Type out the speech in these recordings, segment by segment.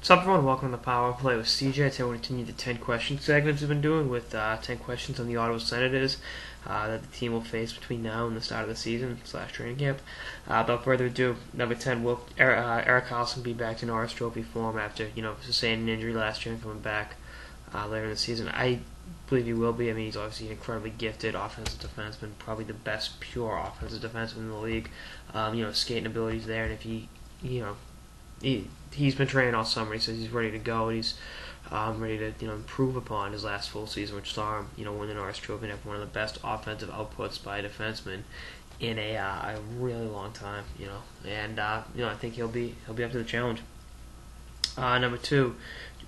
So everyone, welcome to the Power Play with CJ. Today we'll continue the 10 question segments we've been doing with 10 questions on the Ottawa Senators that the team will face between now and the start of the season / training camp. Without further ado, number 10, will Erik Karlsson be back to Norris Trophy form after sustaining an injury last year and coming back later in the season? I believe he will be. I mean, he's obviously an incredibly gifted offensive defenseman, probably the best pure offensive defenseman in the league. Skating abilities there, and if he's been training all summer. He says he's ready to go. He's ready to improve upon his last full season, which saw him win the Norris Trophy and have one of the best offensive outputs by a defenseman in a really long time. And I think he'll be up to the challenge. Number 2,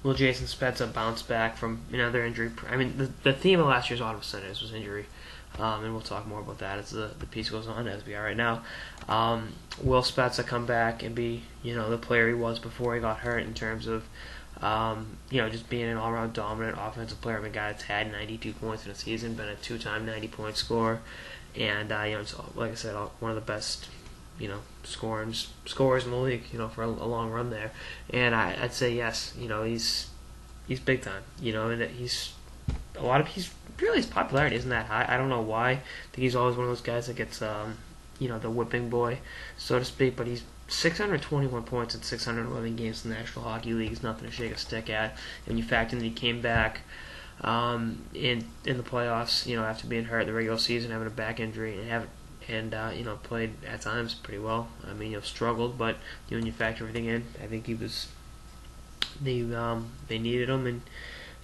will Jason Spezza bounce back from another injury? I mean, the theme of last year's Ottawa Senators was injury. And we'll talk more about that as the piece goes on, as we are right now. Will Spezza come back and be, the player he was before he got hurt in terms of, just being an all-around dominant offensive player? I mean, a guy that's had 92 points in a season, been a 2-time 90-point scorer, and like I said, one of the best, scorers in the league, for a long run there. And I'd say yes. He's big time. And he's his popularity isn't that high. I don't know why. I think he's always one of those guys that gets, the whipping boy, so to speak. But he's 621 points in 611 games in the National Hockey League. Is nothing to shake a stick at. And you factor in that he came back in the playoffs, after being hurt in the regular season, having a back injury, and played at times pretty well. I mean, struggled, but when you factor everything in, I think he was. They needed him, and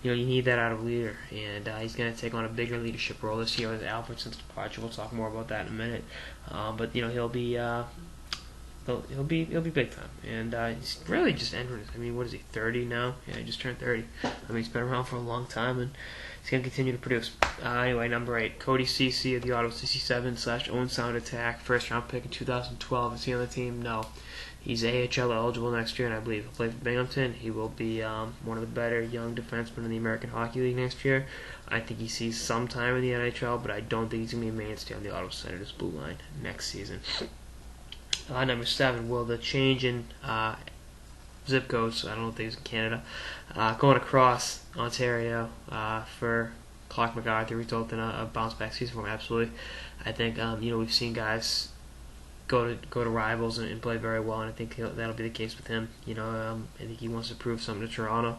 you need that out of a leader, and he's going to take on a bigger leadership role this year with Alfredsson's departure. We'll talk more about that in a minute, but he'll be big time, and he's really just entering. I mean, what is he, 30 now? Yeah, he just turned 30. I mean, he's been around for a long time, and he's going to continue to produce. Anyway, number 8, Cody Ceci of the Ottawa 67 / Owen Sound Attack, first round pick in 2012. Is he on the team? No. He's AHL eligible next year, and I believe he'll play for Binghamton. He will be one of the better young defensemen in the American Hockey League next year. I think he sees some time in the NHL, but I don't think he's going to be a mainstay on the Ottawa Senators blue line next season. Number 7, will the change in zip codes, I don't think it's in Canada, going across Ontario for Clark MacArthur result in a bounce-back season for him? Absolutely. I think we've seen guys go to rivals and play very well, and I think that'll be the case with him. I think he wants to prove something to Toronto,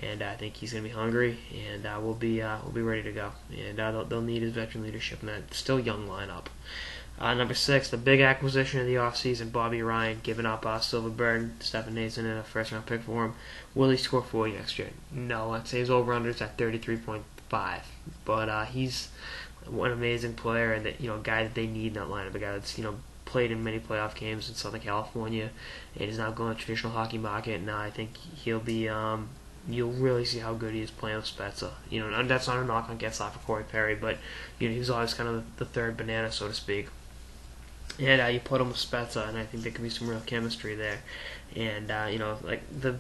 and I think he's going to be hungry, and we'll be ready to go. And they'll need his veteran leadership in that still young lineup. Number 6, the big acquisition of the offseason, Bobby Ryan, giving up Silverberg, Stefan Nason, and a first-round pick for him. Will he score 40 next year? No, I'd say his over-under is at 33.5. But he's an amazing player, and a guy that they need in that lineup, a guy that's played in many playoff games in Southern California, and is now going to traditional hockey market. And I think he'll be. You'll really see how good he is playing with Spezza. And that's not a knock on Getzlaf or Corey Perry, but he was always kind of the third banana, so to speak. And you put him with Spezza, and I think there could be some real chemistry there. And like the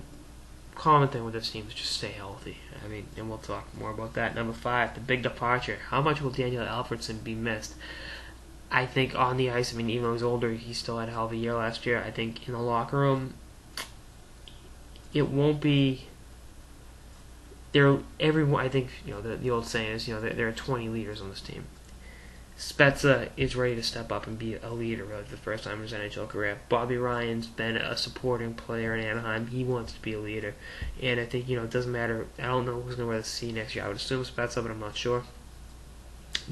common thing with this team is just stay healthy. I mean, and we'll talk more about that. Number 5, the big departure. How much will Daniel Alfredsson be missed? I think on the ice, I mean, even though he's older, he still had a hell of a year last year. I think in the locker room, it won't be. Everyone. I think the old saying is there are 20 leaders on this team. Spezza is ready to step up and be a leader really for the first time in his NHL career. Bobby Ryan's been a supporting player in Anaheim. He wants to be a leader, and I think it doesn't matter. I don't know who's going to wear the C next year. I would assume Spezza, but I'm not sure.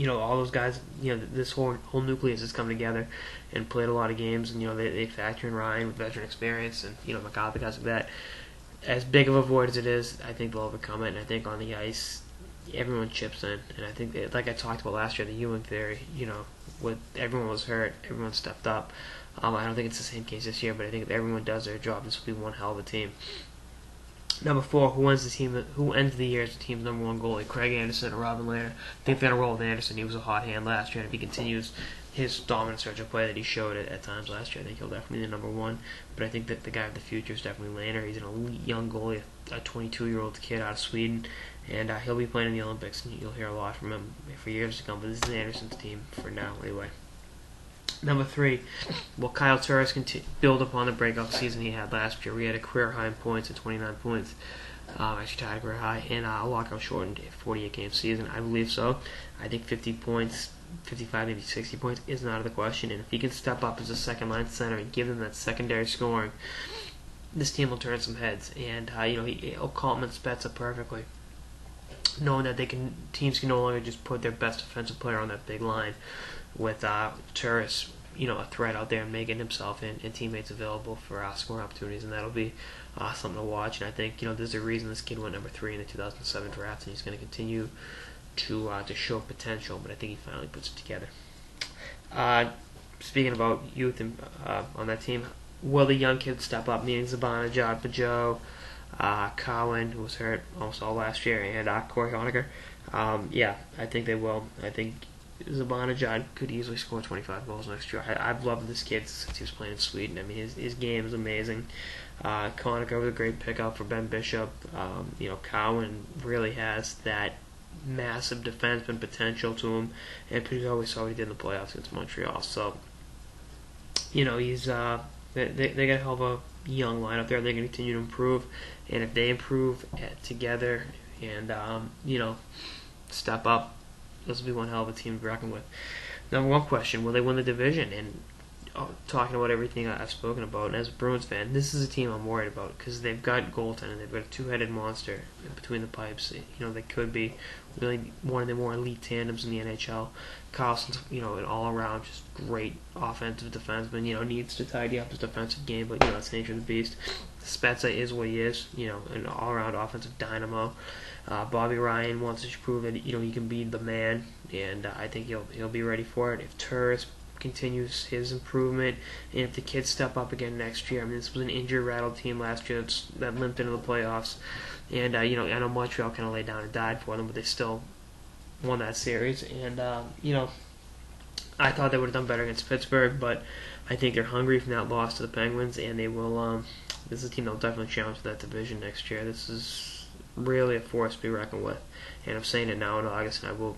All those guys, this whole nucleus has come together and played a lot of games, and they factor in Ryan with veteran experience, and McCarthy, guys like that. As big of a void as it is, I think they'll overcome it, and I think on the ice, everyone chips in, and I think like I talked about last year, the Ewing theory, with everyone was hurt, everyone stepped up. I don't think it's the same case this year, but I think if everyone does their job, this will be one hell of a team. Number 4, who ends the year as the team's number 1 goalie? Craig Anderson or Robin Lehner? I think they're going to roll with Anderson. He was a hot hand last year, and if he continues his dominant stretch of play that he showed at times last year, I think he'll definitely be the number 1. But I think that the guy of the future is definitely Lehner. He's an elite young goalie, a 22-year-old kid out of Sweden, and he'll be playing in the Olympics, and you'll hear a lot from him for years to come. But this is Anderson's team for now, anyway. Number 3, will Kyle Turris build upon the breakout season he had last year? We had a career high in points at 29 points. Actually tied a career high in a lockout shortened 48-game season. I believe so. I think 50 points, 55, maybe 60 points isn't out of the question. And if he can step up as a second-line center and give them that secondary scoring, this team will turn some heads. And he'll complement Spezza perfectly, knowing that teams can no longer just put their best defensive player on that big line with Turris, a threat out there and making himself and teammates available for scoring opportunities, and that'll be something to watch. And I think there's a reason this kid went number 3 in the 2007 draft, and he's going to continue to show potential. But I think he finally puts it together. Speaking about youth and, on that team, will the young kids step up? Meaning Zibanejad, Pajot, Cowan, who was hurt almost all last year, and Corey Honecker. Yeah, I think they will. I think Zibanejad could easily score 25 goals next year. I've loved this kid since he was playing in Sweden. I mean, his game is amazing. Conacher was a great pickup for Ben Bishop. Cowan really has that massive defenseman potential to him, and Pajot, we saw what he did in the playoffs against Montreal. So, he's they got a hell of a young lineup there. They're going to continue to improve, and if they improve together and step up, this will be one hell of a team to be reckoned with. Number 1 question, will they win the division? And talking about everything I've spoken about, and as a Bruins fan, this is a team I'm worried about because they've got goaltending. They've got a two-headed monster between the pipes. They could be really one of the more elite tandems in the NHL. Carlson's, an all-around just great offensive defenseman. Needs to tidy up his defensive game, but that's the nature of the beast. Spezza is what he is. An all-around offensive dynamo. Bobby Ryan wants to prove that he can be the man, and I think he'll be ready for it. If Turris continues his improvement, and if the kids step up again next year. I mean, this was an injury-rattled team last year that limped into the playoffs, and I know Montreal kind of laid down and died for them, but they still won that series. And I thought they would have done better against Pittsburgh, but I think they're hungry from that loss to the Penguins, and they will. This is a team that will definitely challenge for that division next year. This is really a force to be reckoned with, and I'm saying it now in August, and I will,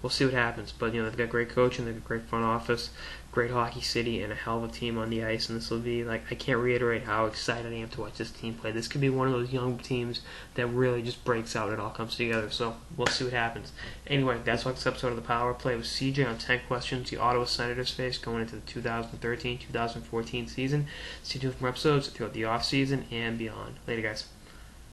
we'll see what happens. But they've got great coaching, they've got great front office, great hockey city, and a hell of a team on the ice. And this will be I can't reiterate how excited I am to watch this team play. This could be one of those young teams that really just breaks out and it all comes together. So we'll see what happens. Anyway, that's what this episode of the Power Play with CJ on 10 questions the Ottawa Senators face going into the 2013-2014 season. Stay tuned for more episodes throughout the off season and beyond. Later, guys.